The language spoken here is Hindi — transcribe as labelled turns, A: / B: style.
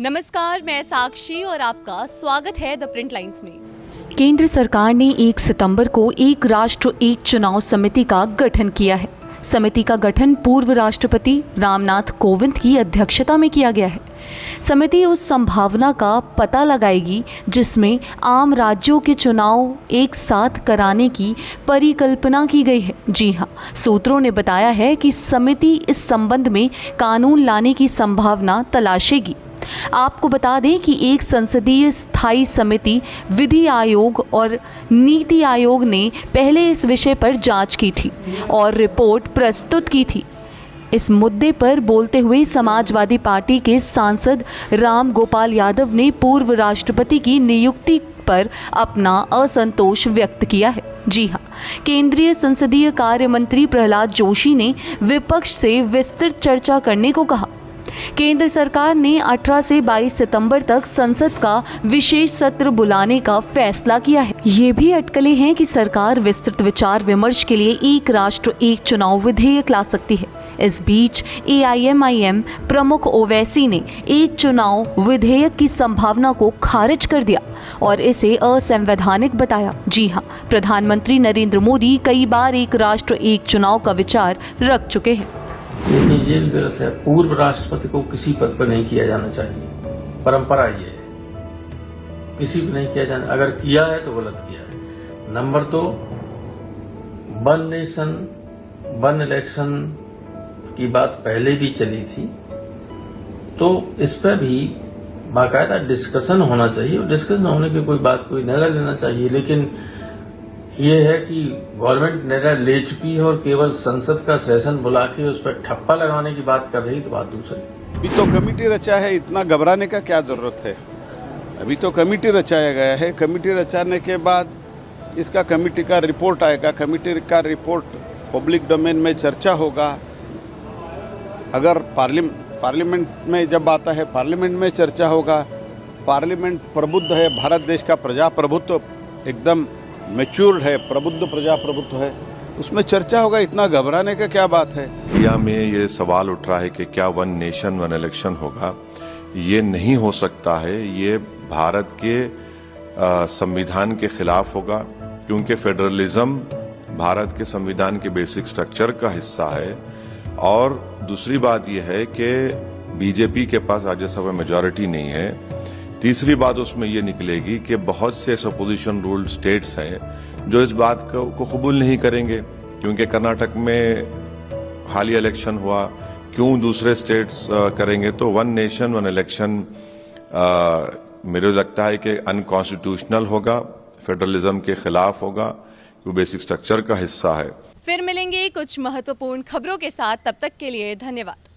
A: नमस्कार, मैं साक्षी और आपका स्वागत है द प्रिंट लाइन्स में।
B: केंद्र सरकार ने 1 सितंबर को एक राष्ट्र एक चुनाव समिति का गठन किया है। समिति का गठन पूर्व राष्ट्रपति रामनाथ कोविंद की अध्यक्षता में किया गया है। समिति उस संभावना का पता लगाएगी जिसमें आम राज्यों के चुनाव एक साथ कराने की परिकल्पना की गई है। जी हाँ, सूत्रों ने बताया है कि समिति इस संबंध में कानून लाने की संभावना तलाशेगी। आपको बता दें कि एक संसदीय स्थायी समिति विधि आयोग और नीति आयोग ने पहले इस विषय पर जांच की थी और रिपोर्ट प्रस्तुत की थी। इस मुद्दे पर बोलते हुए समाजवादी पार्टी के सांसद राम गोपाल यादव ने पूर्व राष्ट्रपति की नियुक्ति पर अपना असंतोष व्यक्त किया है। जी हाँ, केंद्रीय संसदीय कार्य मंत्री प्रहलाद जोशी ने विपक्ष से विस्तृत चर्चा करने को कहा। केंद्र सरकार ने 18 से 22 सितंबर तक संसद का विशेष सत्र बुलाने का फैसला किया है। ये भी अटकलें हैं कि सरकार विस्तृत विचार विमर्श के लिए एक राष्ट्र एक चुनाव विधेयक ला सकती है। इस बीच AIMIM प्रमुख ओवैसी ने एक चुनाव विधेयक की संभावना को खारिज कर दिया और इसे असंवैधानिक बताया। जी हाँ, प्रधानमंत्री नरेंद्र मोदी कई बार एक राष्ट्र एक चुनाव का विचार रख चुके हैं।
C: ये गलत है। पूर्व राष्ट्रपति को किसी पद पर नहीं किया जाना चाहिए। परंपरा ये है, किसी पर नहीं किया जाना। अगर किया है तो गलत किया है। Number 2, one nation one election की बात पहले भी चली थी, तो इस पर भी बाकायदा डिस्कशन होना चाहिए और डिस्कशन होने की कोई बात कोई निर्णय लेना चाहिए। लेकिन ये है कि गवर्नमेंट निर्णय ले चुकी है और केवल संसद का सेशन बुला के उस पर ठप्पा लगाने की बात कर रही, तो बात दूसरी।
D: अभी तो कमेटी रचा है, इतना घबराने का क्या जरूरत है। अभी तो कमेटी रचाया गया है। कमेटी रचाने के बाद इसका कमेटी का रिपोर्ट आएगा। कमेटी का रिपोर्ट पब्लिक डोमेन में चर्चा होगा। अगर पार्लियामेंट में जब आता है, पार्लियामेंट में चर्चा होगा। पार्लियामेंट प्रबुद्ध है। भारत देश का प्रजाप्रभुत्व एकदम मैच्योर्ड है, प्रबुद्ध प्रजाप्रभुत्व है, उसमें चर्चा होगा। इतना घबराने का क्या बात है।
E: इंडिया में ये सवाल उठ रहा है कि क्या वन नेशन वन इलेक्शन होगा। ये नहीं हो सकता है। ये भारत के संविधान के खिलाफ होगा, क्योंकि फेडरलिज्म भारत के संविधान के बेसिक स्ट्रक्चर का हिस्सा है। और दूसरी बात यह है कि बीजेपी के पास राज्यसभा मेजॉरिटी नहीं है। तीसरी बात उसमें ये निकलेगी कि बहुत से अपोजिशन रूल्ड स्टेट्स हैं जो इस बात को कबूल नहीं करेंगे, क्योंकि कर्नाटक में हालिया इलेक्शन हुआ, क्यों दूसरे स्टेट्स करेंगे। तो वन नेशन वन इलेक्शन मेरे लगता है कि अनकॉन्स्टिट्यूशनल होगा, फेडरलिज्म के खिलाफ होगा, वो बेसिक स्ट्रक्चर का हिस्सा है।
A: फिर मिलेंगे कुछ महत्वपूर्ण खबरों के साथ, तब तक के लिए धन्यवाद।